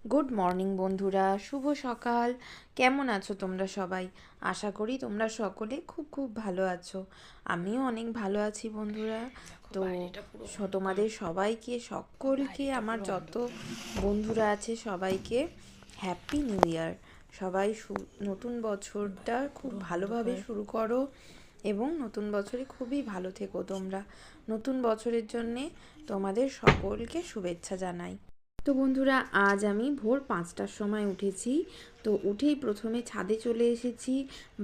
Good morning বন্ধুরা, শুভ সকাল। কেমন আছো তোমরা সবাই? আশা করি তোমরা সকলে খুব খুব ভালো আছো। আমিও অনেক ভালো আছি বন্ধুরা। তো তোমাদের সকলকে আমার যত বন্ধুরা আছে সবাইকে হ্যাপি নিউ ইয়ার। সবাই নতুন বছরটা খুব ভালোভাবে শুরু করো এবং নতুন বছরে খুবই ভালো থেকো তোমরা। নতুন বছরের জন্যে তোমাদের সকলকে শুভেচ্ছা জানাই। তো বন্ধুরা, আজ আমি ভোর 5টার সময় উঠেছি। তো উঠেই প্রথমে ছাদে চলে এসেছি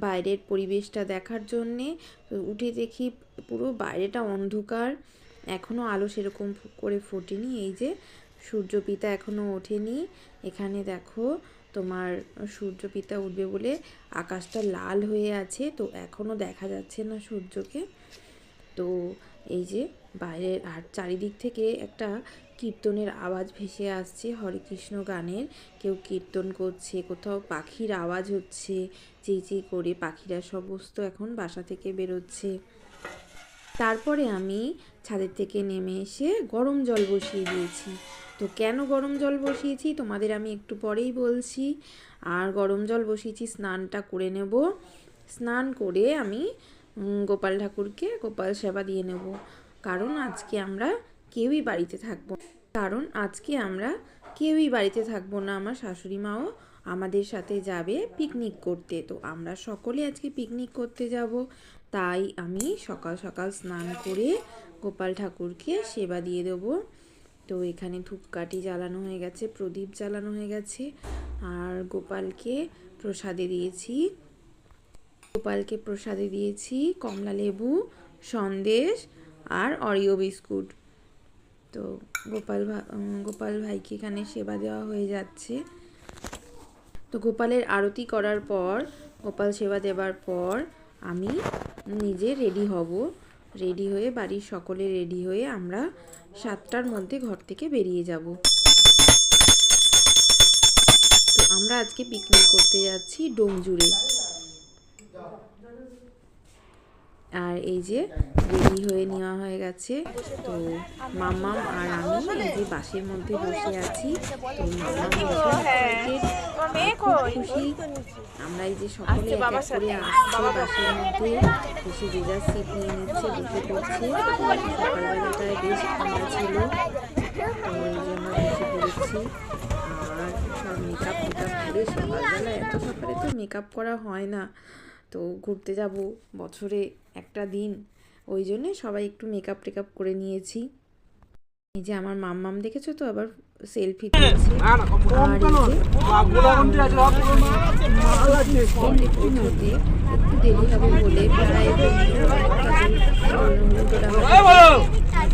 বাইরের পরিবেশটা দেখার জন্যে। তো উঠে দেখি পুরো বাইরেটা অন্ধকার, এখনও আলো সেরকম করে ফোটেনি। এই যে সূর্যপিতা এখনও ওঠেনি। এখানে দেখো তোমার সূর্যপিতা উঠবে বলে আকাশটা লাল হয়ে আছে, তো এখনও দেখা যাচ্ছে না সূর্যকে। তো এই যে বাইরের আর চারিদিক থেকে একটা কীর্তনের আওয়াজ ভেসে আসছে, হরে কৃষ্ণ গানের। কেউ কীর্তন করছে, কোথাও পাখির আওয়াজ হচ্ছে, চেঁচিয়ে করে পাখিরা সমস্ত এখন বাসা থেকে বেরোচ্ছে। তারপরে আমি ছাদের থেকে নেমে এসে গরম জল বসিয়ে দিয়েছি। তো কেন গরম জল বসিয়েছি তোমাদের আমি একটু পরেই বলছি। আর গরম জল বসিয়েছি স্নানটা করে নেব। স্নান করে আমি গোপাল ঠাকুরকে গোপাল সেবা দিয়ে নেব। কারণ আজকে আমরা কেউই বাড়িতে থাকবো না। আমার শাশুড়ি মাও আমাদের সাথে যাবে পিকনিক করতে। তো আমরা সকলে আজকে পিকনিক করতে যাব। তাই আমি সকাল সকাল স্নান করে গোপাল ঠাকুরকে সেবা দিয়ে দেবো। তো এখানে ধূপকাঠি জ্বালানো হয়ে গেছে, প্রদীপ জ্বালানো হয়ে গেছে। আর গোপালকে প্রসাদে দিয়েছি কমলা লেবু, সন্দেশ আর অরিও বিস্কুট। তো গোপাল ভাইকে এখানে সেবা দেওয়া হয়ে যাচ্ছে। তো গোপালের আরতি করার পর, গোপাল সেবা দেবার পর আমি নিজে রেডি হয়ে বাড়ির সকলে রেডি হয়ে আমরা 7টার মধ্যে ঘর থেকে বেরিয়ে যাব। তো আমরা আজকে পিকনিক করতে যাচ্ছি ডোমজুড়ে। আর এই যে রেডি হয়ে নেওয়া হয়ে গেছে। তো মাম্মাম আর আমি এই যে বাসের মধ্যে বসে আছি। তো মাম্মাম খুব খুশি। আমরা এই যে সকলে এক এক করে আসছি বাসের মধ্যে, এসে যে যার সিট নিয়ে নিচ্ছে, বসে পড়ছে। সকালবেলাটায় বেশ ঠান্ডা ছিল, তো এই জন্য বসে পড়েছি। আর সব মেকআপ করে সকালবেলা, এত সকালে তো মেকআপ করা হয় না। তো ঘুরতে যাব বছরে একটা দিন, ওই জন্যে সবাই একটু মেকআপ টেকআপ করে নিয়েছি। এই যে আমার মাম্মাম দেখেছো তো আবার সেলফি তুলছে। আর একটু দেরি হবে বলে প্রায়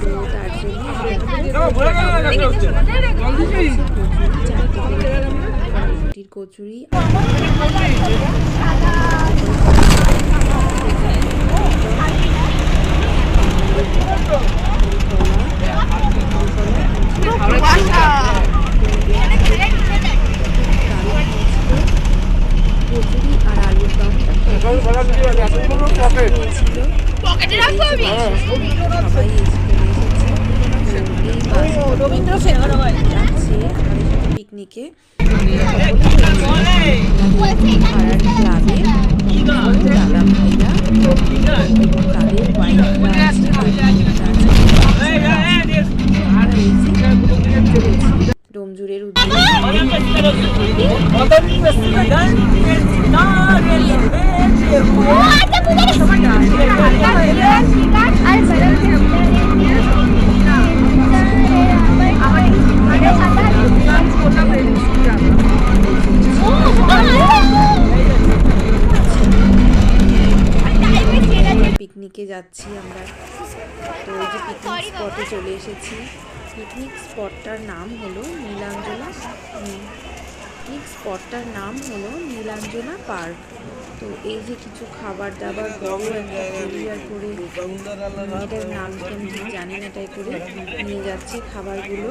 তো তার জন্য কচুরি আর আলুর দম পিকনিকে ক্লাবে দাদা ভাইরা তাদের ডোমজুড়ের পিকনিকে যাচ্ছি আমরা। তো এই যে পিকনিক স্পটে চলে এসেছি। পিকনিক স্পটটার নাম হলো নীলাঞ্জনা পার্ক। তো এই যে কিছু খাবার দাবার বড় একটা কুরিয়ার করে, এটার নাম ঠিক জানি না, এটাই করে নিয়ে যাচ্ছে খাবারগুলো।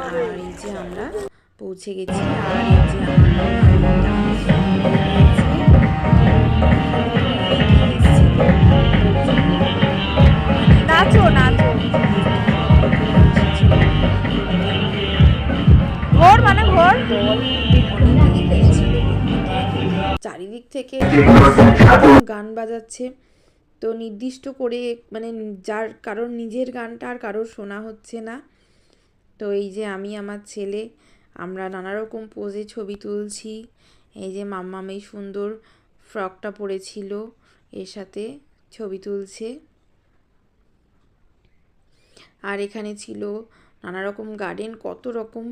আর এই যে আমরা পৌঁছে গেছি। আর এই যে নাচো ভোর মানে দল অনেক এসেছিল পিকনিকে। চারিদিক থেকে গান বাজাচ্ছে, তো নির্দিষ্ট করে মানে যার কারোর নিজের গানটা আর কারোর শোনা হচ্ছে না। তো এই যে আমি আমার ছেলে আমরা নানা রকম পোজে ছবি তুলছি। এই যে মাম্মাম এই সুন্দর ফ্রকটা পরেছিল, এর সাথে ছবি তুলছে। আর এখানে ছিল নানা রকম গার্ডেন, কত রকম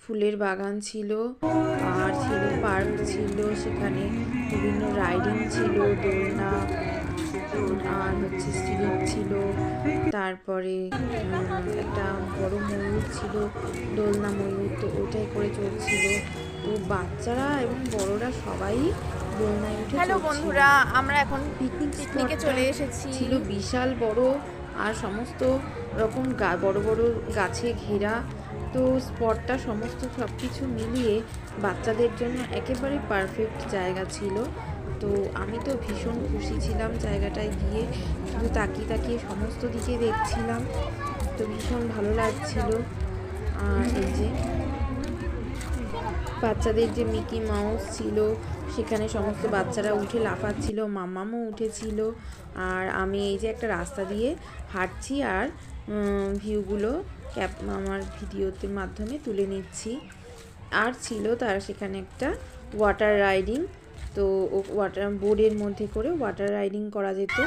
ফুলের বাগান ছিল, আর ছিল পার্ক ছিল, সেখানে বিভিন্ন রাইডিং ছিল, দোলনা আর হচ্ছে স্লিপ ছিল, তারপরে একটা বড় ময়ূর ছিল, দোলনা ময়ূর, তো ওটাই করে চলছিল। তো বাচ্চারা এবং বড়রা সবাই দোলনায় উঠে। হ্যালো বন্ধুরা, আমরা এখন পিকনিকে চলে এসেছি। ছিল বিশাল বড় আর সমস্ত রকম বড় বড় গাছে ঘেরা, তো স্পটটা সমস্ত সব কিছু মিলিয়ে বাচ্চাদের জন্য একেবারে পারফেক্ট জায়গা ছিল। তো আমি তো ভীষণ খুশি ছিলাম জায়গাটায় গিয়ে, শুধু তাকিয়ে তাকিয়ে সমস্ত দিকে দেখছিলাম, তো ভীষণ ভালো লাগছিল। আর এই যে বাচ্চাদের যে মিকি মাউস ছিল, সেখানে সমস্ত বাচ্চারা উঠে লাফাচ্ছিল, মাম্মামও উঠেছিল। আর আমি এই যে একটা রাস্তা দিয়ে হাঁটছি আর ভিউগুলো আমার ভিডিওতে মাধ্যমে তুলে নিচ্ছি। আর ছিল তার সেখানে একটা ওয়াটার রাইডিং, তো ওয়াটার বোর্ডের মধ্যে করে ওয়াটার রাইডিং করা যেত।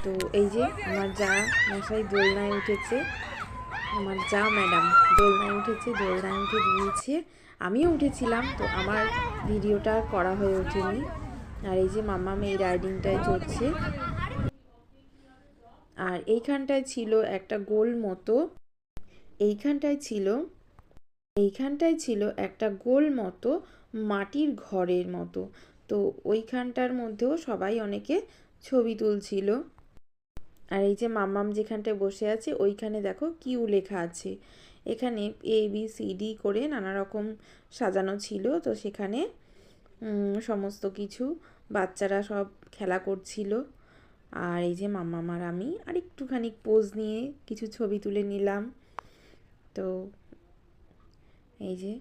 তো এই যে আমার যা মশাই দোলনায় উঠেছে, আমার যা ম্যাডাম দোলনায় উঠেছে, দোলনায় উঠে দিয়েছে, আমিও উঠেছিলাম, তো আমার ভিডিওটা করা হয়ে ওঠেনি। আর এই যে মাম্মাম এই রাইডিংটায় চড়ছে। আর এইখানটায় ছিল একটা গোল মতো, এইখানটায় ছিল একটা গোল মতো মাটির ঘরের মতো, তো ওইখানটার মধ্যেও সবাই অনেকে ছবি তুলছিল। আর এই যে মাম্মাম যেখানটায় বসে আছে ওইখানে দেখো কিউ লেখা আছে, এখানে ABCD করে নানা রকম সাজানো ছিল, তো সেখানে সমস্ত কিছু বাচ্চারা সব খেলা করছিল। আর এই যে মাম্মাম আর আমি আর একটুখানি পোজ নিয়ে কিছু ছবি তুলে নিলাম। তো এই যে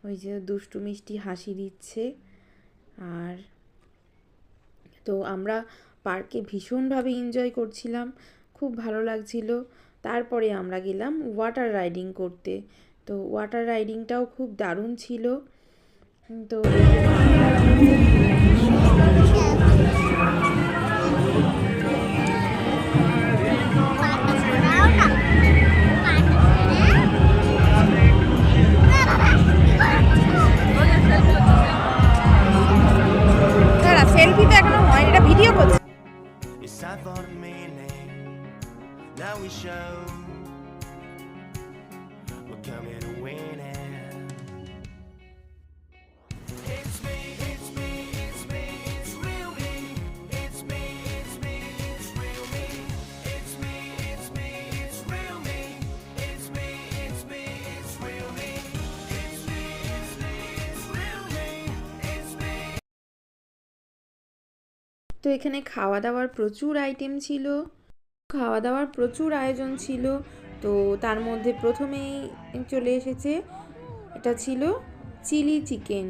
ওই যে দুষ্টু মিষ্টি হাসি দিচ্ছে। আর তো আমরা পার্কে ভীষণভাবে এনজয় করছিলাম, খুব ভালো লাগছিল। তারপরে আমরা গেলাম ওয়াটার রাইডিং করতে, তো ওয়াটার রাইডিংটাও খুব দারুণ ছিল। তো সেলফি তো এখনো হয়, এটা ভিডিও করছি। Now we show we're coming to win it. It's me, it's me, it's me, it's real me. It's me, it's me, it's real me. It's me, it's me, it's real me. It's me, it's me, it's real me. It's me, it's me, it's real me. It's me. তো এখানে খাওয়া দাওয়ার প্রচুর item ছিল, খাওয়া দাওয়ার প্রচুর আয়োজন ছিল। তো তার মধ্যে প্রথমেই চলে এসেছে, এটা ছিল চিলি চিকেন,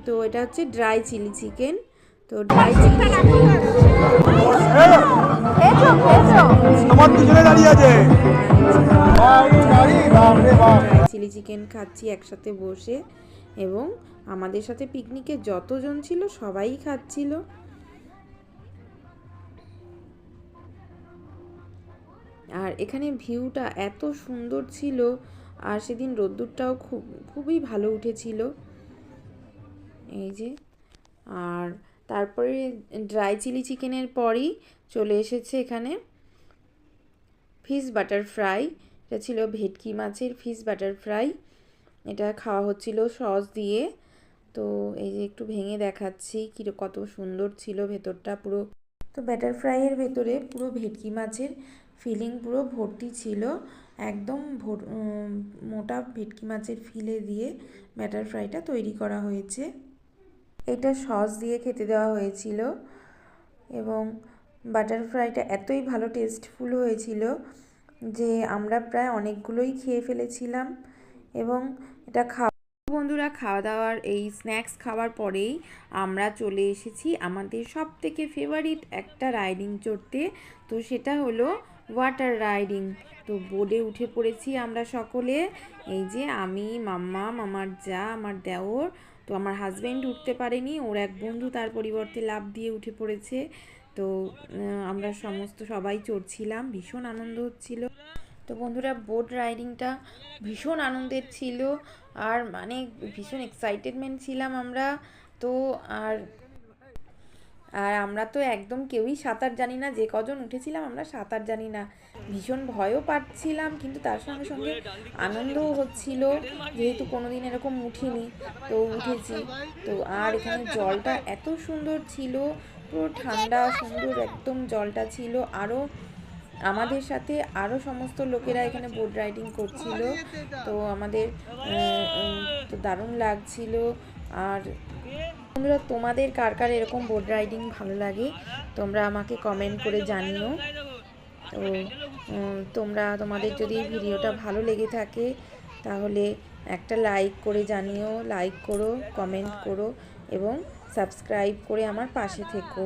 তো এটা হচ্ছে ড্রাই চিলি চিকেন। তো ড্রাই চিলি চিকেন খাচ্ছি একসাথে বসে, এবং আমাদের সাথে পিকনিকে যতজন ছিল সবাই খাচ্ছিল। আর এখানে ভিউটা এত সুন্দর ছিল, আর সেদিন রোদ্দুরটাও খুবই ভালো উঠেছিল। এই যে আর তারপরে ড্রাই চিলি চিকেনের পরই চলে এসেছে এখানে ফিশ বাটার ফ্রাই, এটা ছিল ভেটকি মাছের ফিশ বাটার ফ্রাই, এটা খাওয়া হচ্ছিল সস দিয়ে। তো এই যে একটু ভেঙে দেখাচ্ছি কত সুন্দর ছিল ভেতরটা পুরো। তো ব্যাটার ফ্রাইয়ের ভেতরে পুরো ভেটকি মাছের ফিলিং পুরো ভর্তি ছিল, একদম মোটা ভেটকি মাছের ফিলে দিয়ে ব্যাটার ফ্রাইটা তৈরি করা হয়েছে। এটা সস দিয়ে খেতে দেওয়া হয়েছিল, এবং বাটার ফ্রাইটা এতই ভালো টেস্টফুল হয়েছিল যে আমরা প্রায় অনেকগুলোই খেয়ে ফেলেছিলাম। এবং এটা বন্ধুরা খাওয়া দাওয়ার এই স্ন্যাক্স খাওয়ার পরেই আমরা চলে এসেছি আমাদের সব থেকে ফেভারিট একটা রাইডিং চড়তে। তো সেটা হলো ওয়াটার রাইডিং। তো বোর্ডে উঠে পড়েছি আমরা সকলে। এই যে আমি, মাম্মা, মামার যা, আমার দেওর। তো আমার হাজব্যান্ড উঠতে পারেনি, ওর এক বন্ধু তার পরিবর্তে লাফ দিয়ে উঠে পড়েছে। তো আমরা সবাই চড়ছিলাম, ভীষণ আনন্দ হচ্ছিল। তো বন্ধুরা বোট রাইডিংটা ভীষণ আনন্দের ছিল, আর মানে ভীষণ এক্সাইটেডমেন্ট ছিলাম আমরা। তো আর আর আমরা তো একদম কেউই সাঁতার জানি না, যে কজন উঠেছিলাম আমরা সাঁতার জানি না। ভীষণ ভয়ও পাচ্ছিলাম, কিন্তু তার সঙ্গে সঙ্গে আনন্দও হচ্ছিল, যেহেতু কোনোদিন এরকম উঠিনি, তো উঠেছি। তো আর এখানে জলটা এত সুন্দর ছিল, পুরো ঠান্ডা সুন্দর একদম জলটা ছিল। আরও আমাদের সাথে আরও সমস্ত লোকেরা এখানে বোট রাইডিং করছিল। তো আমাদের তো দারুণ লাগছিল। আর বন্ধুরা তোমাদের কার কার এরকম বোট রাইডিং ভালো লাগে তোমরা আমাকে কমেন্ট করে জানিও। তো তোমাদের যদি ভিডিওটা ভালো লেগে থাকে তাহলে একটা লাইক করে জানিও, লাইক করো, কমেন্ট করো এবং সাবস্ক্রাইব করে আমার পাশে থেকো।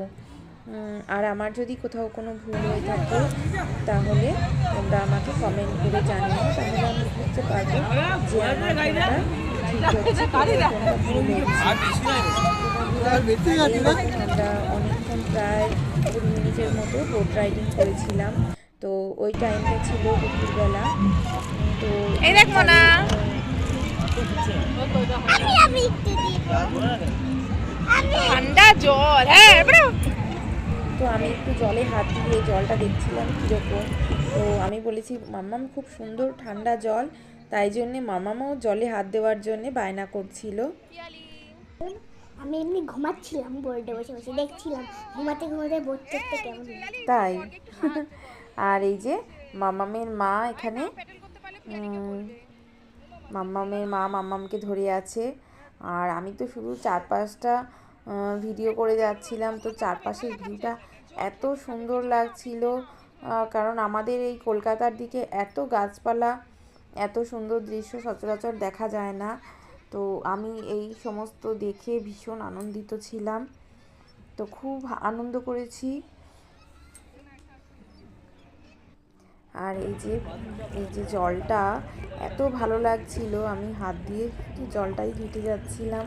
আর আমার যদি কোথাও কোনো ভুল হয়ে থাকে তাহলে তোমরা আমাকে কমেন্ট করে জানিও, তাহলে আমি বুঝতে পারবো যে আমার কোনটা ঠিক হচ্ছে, কোনটা ভুল হচ্ছে। আমরা অনেকক্ষণ প্রায় 20 মিনিটের মতো বোট রাইডিং করেছিলাম। তো ওই টাইমটা ছিল দুপুরবেলা। তো ঠান্ডা জল, তো আমি একটু জলে হাত দিয়ে জলটা দেখছিলাম কীরকম। তো আমি বলেছি মাম্মাম খুব সুন্দর ঠান্ডা জল, তাই জন্যে মাম্মামও জলে হাত দেওয়ার জন্যে বায়না করছিল। আমি এমনি ঘুমাচ্ছিলাম, বোর্ডে বসে বসে দেখছিলাম ঘুমাতে ঘুমাতে বোট চড়তে কেমন তাই। আর এই যে মাম্মামের মা এখানে, মাম্মামের মা মাম্মামকে ধরে আছে। আর আমি তো শুধু চারপাশটা ভিডিও করে যাচ্ছিলাম। তো চারপাশের ভিউটা এত সুন্দর লাগছিল, কারণ আমাদের এই কলকাতার দিকে এত গাছপালা, এত সুন্দর দৃশ্য সচরাচর দেখা যায় না। তো আমি এই সমস্ত দেখে ভীষণ আনন্দিত ছিলাম, তো খুব আনন্দ করেছি। আর এই যে জলটা এত ভালো লাগছিল, আমি হাত দিয়ে জলটাই ঘেঁটে যাচ্ছিলাম।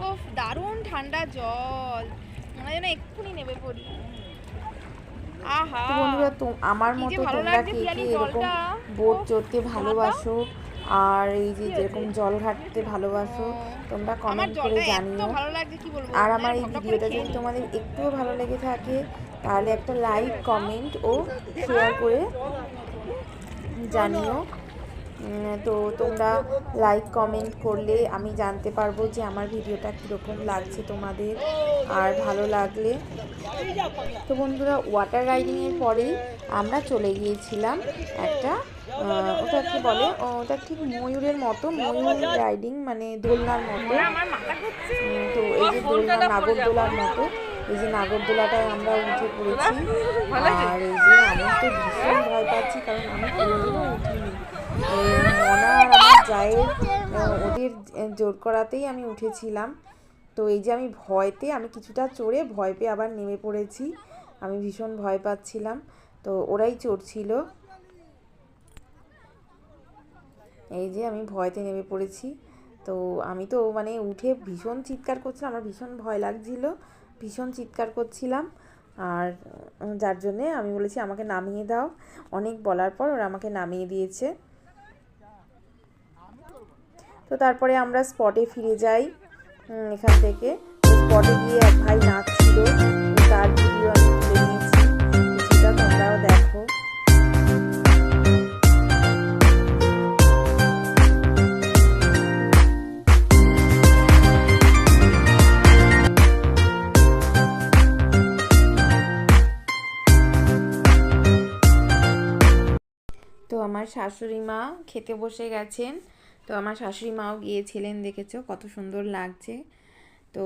ওফ, দারুণ ঠান্ডা জল, মনে হয় যেন এক্ষুনি নেমে পড়ি। বন্ধুরা তো আমার মতো তোমরা কে কে এরকম বোট চড়তে ভালোবাসো আর এই যে যেরকম জল ঘাটতে ভালোবাসো তোমরা কমেন্ট করে জানিও। আর আমার এই ভিডিওটা যদি তোমাদের একটুও ভালো লেগে থাকে তাহলে একটা লাইক, কমেন্ট ও শেয়ার করে জানিও। তো তোমরা লাইক কমেন্ট করলে আমি জানতে পারবো যে আমার ভিডিওটা কীরকম লাগছে তোমাদের, আর ভালো লাগলে। তো বন্ধুরা ওয়াটার রাইডিংয়ের পরেই আমরা চলে গিয়েছিলাম একটা, ওটা কি বলে, ওটা ঠিক ময়ূরের মতো, ময়ূর রাইডিং মানে দোলনার মতো। তো এই যে দোলনা, নাগরদোলার মতো, এই যে নাগরদোলাটায় আমরা উঠে পড়েছি। আর এই যে আমি তো ভীষণ ভয় পাচ্ছি, কারণ আমি কোনোদিনও উঠিনি। মনা আর আমার জায়ের ওদের জোর করাতেই আমি উঠেছিলাম। তো এই যে আমি আমি কিছুটা চড়ে ভয় পেয়ে আবার নেমে পড়েছি, আমি ভীষণ ভয় পাচ্ছিলাম। তো ওরাই চড়ছিল, এই যে আমি ভয়তে নেমে পড়েছি। তো আমি তো মানে উঠে ভীষণ চিৎকার করছিলাম, আমার ভীষণ ভয় লাগছিল, ভীষণ চিৎকার করছিলাম। আর যার জন্যে আমি বলেছি আমাকে নামিয়ে দাও, অনেক বলার পর ওরা আমাকে নামিয়ে দিয়েছে। তো তারপরে আমরা স্পটে ফিরে যাই এখান থেকে। স্পটে গিয়ে এক ভাই নাচছিল, তার ভিডিও আমি তুলে নিয়েছি, কিছুটা তোমরাও দেখো। তো আমার শাশুড়ি মা খেতে বসে গেছেন, তো আমার শাশুড়ি মাও গিয়েছিলেন, দেখেছো কত সুন্দর লাগছে। তো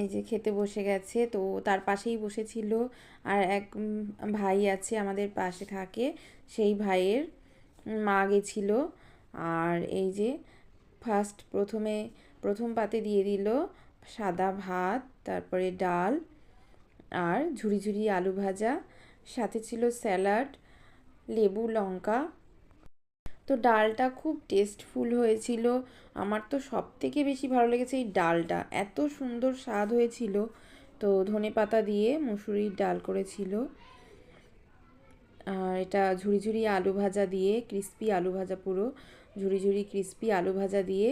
এই যে খেতে বসে গেছে, তো তার পাশেই বসেছিল আর এক ভাই আছে আমাদের পাশে থাকে, সেই ভাইয়ের মা গেছিল। আর এই যে প্রথম পাতে দিয়ে দিল সাদা ভাত, তারপরে ডাল আর ঝুরি ঝুরি আলু ভাজা, সাথে ছিল স্যালাড, লেবু লঙ্কা। তো ডালটা খুব টেস্টফুল হয়েছিল। আমার তো সব থেকে বেশি ভালো লেগেছে এই ডালটা, এত সুন্দর স্বাদ হয়েছিল। তো ধনেপাতা দিয়ে মুসুরির ডাল করেছিল। আর এটা ঝুরি ঝুরি আলু ভাজা দিয়ে, ক্রিস্পি আলু ভাজা, পুরো ঝুরি ঝুরি ক্রিস্পি আলু ভাজা দিয়ে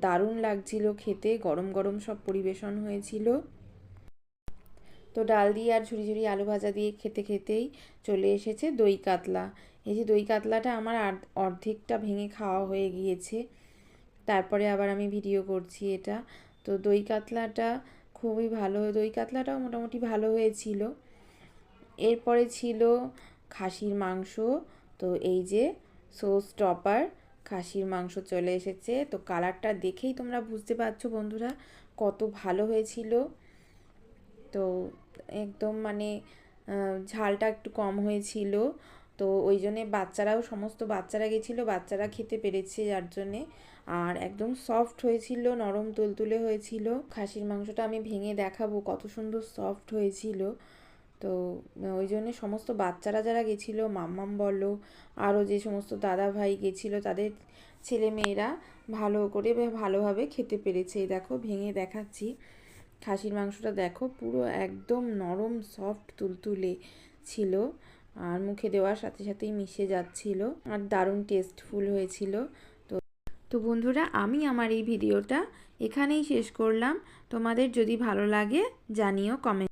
দারুণ লাগছিল খেতে। গরম গরম সব পরিবেশন হয়েছিল। তো ডাল দিয়ে আর ঝুরি ঝুরি আলু ভাজা দিয়ে খেতে খেতেই চলে এসেছে দই কাতলা। এই যে দই কাতলাটা আমার অর্ধেকটা ভেঙে খাওয়া হয়ে গিয়েছে, তারপরে আবার আমি ভিডিও করছি এটা। তো দই কাতলাটা খুবই ভালো, দই কাতলাটাও মোটামুটি ভালো হয়েছিল। এরপরে ছিল খাসির মাংস। তো এই যে সোস টপার খাসির মাংস চলে এসেছে। তো কালারটা দেখেই তোমরা বুঝতে পারছো বন্ধুরা কত ভালো হয়েছিল। তো একদম মানে ঝালটা একটু কম হয়েছিল, তো ওই জন্যে সমস্ত বাচ্চারা গেছিলো, বাচ্চারা খেতে পেরেছে যার জন্যে। আর একদম সফট হয়েছিল, নরম তুলতুলে হয়েছিল। খাসির মাংসটা আমি ভেঙে দেখাবো কত সুন্দর সফট হয়েছিল। তো ওই জন্যে সমস্ত বাচ্চারা যারা গেছিলো, মাম্মাম বলো, আরও যে সমস্ত দাদা ভাই গেছিলো, তাদের ছেলে মেয়েরা ভালোভাবে খেতে পেরেছে। এই দেখো ভেঙে দেখাচ্ছি, খাসির মাংসটা দেখো পুরো একদম নরম সফট তুলতুলে ছিল, আর মুখে দেওয়ার সাথে সাথেই মিশে যাচ্ছিল, আর দারুণ টেস্টফুল হয়েছিল। তো তো বন্ধুরা, আমি আমার এই ভিডিওটা এখানেই শেষ করলাম। তোমাদের যদি ভালো লাগে জানিও কমেন্ট।